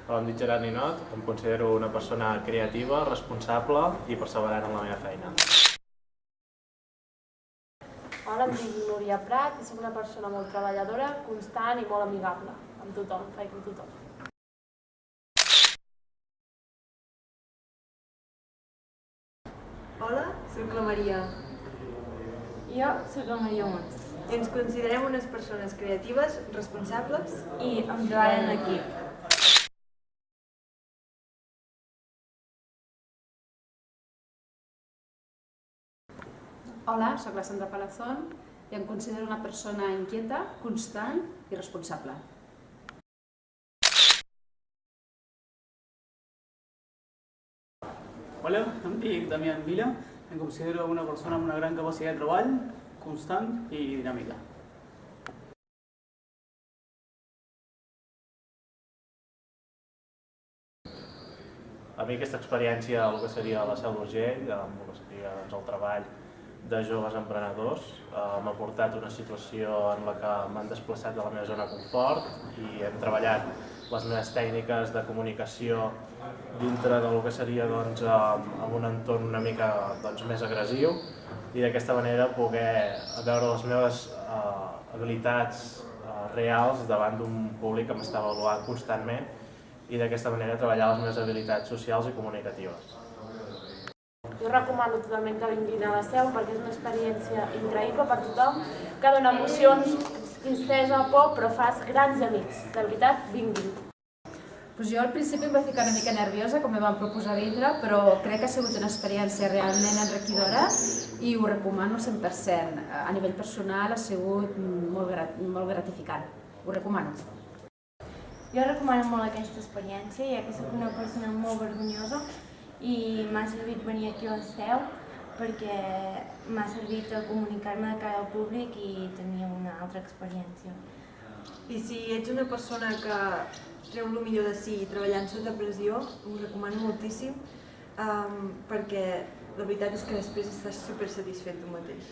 Em dic Gerard Ninot, em considero una persona creativa, responsable i perseverant en la meva feina. Hola, em dic Núria Prat i soc una persona molt treballadora, constant i molt amigable amb tothom, faig amb tothom. Hola, soc la Maria. Jo soc la Maria Mons. I ens considerem unes persones creatives, responsables I em treball en equip. Hola, soc la Sandra Palazón i em considero una persona inquieta, constant i responsable. Hola, em dic Damián Vila, em considero una persona amb una gran capacitat de treball, constant i dinàmica. A mi aquesta experiència, el que seria la Seu d'Urgell, amb el que seria el treball de joves emprenedors, m'ha portat una situació en la que m'han desplaçat de la meva zona de confort i hem treballat les meves tècniques de comunicació dintre del que seria en un entorn una mica més agressiu i d'aquesta manera poder veure les meves habilitats reals davant d'un públic que m'està avaluant constantment i d'aquesta manera treballar les meves habilitats socials i comunicatives. Jo recomano totalment que vinguin a la Seu perquè és una experiència increïble per tothom, que dona emocions, tristesa, por, però fas grans amics. De veritat, vinguin. Jo al principi em vaig ficar una mica nerviosa quan em van proposar vindre, però crec que ha sigut una experiència realment enriquidora i ho recomano al 100%. A nivell personal ha sigut molt gratificant. Ho recomano. Jo recomano molt aquesta experiència, ja que soc una persona molt vergonyosa i m'ha servit venir aquí a la Seu perquè m'ha servit a comunicar-me de cara al públic i tenir una altra experiència. I si ets una persona que treu el millor de si treballant sota pressió, ho recomano moltíssim perquè la veritat és que després estàs supersatisfet tu mateix.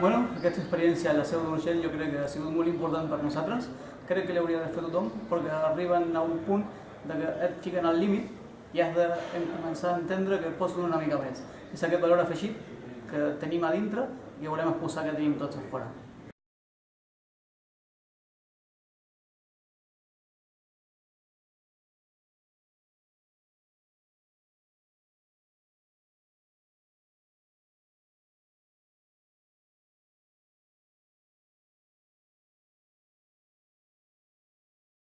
Bueno, aquesta experiència a la Seu d'Urgell jo crec que ha sigut molt important per nosaltres. Crec que l'hauria de fer tothom perquè arriben a un punt que et fiquen al límit i has de començar a entendre que pots donar una mica més. És aquest valor afegit que tenim a dintre i haurem de posar que tenim tots a fora.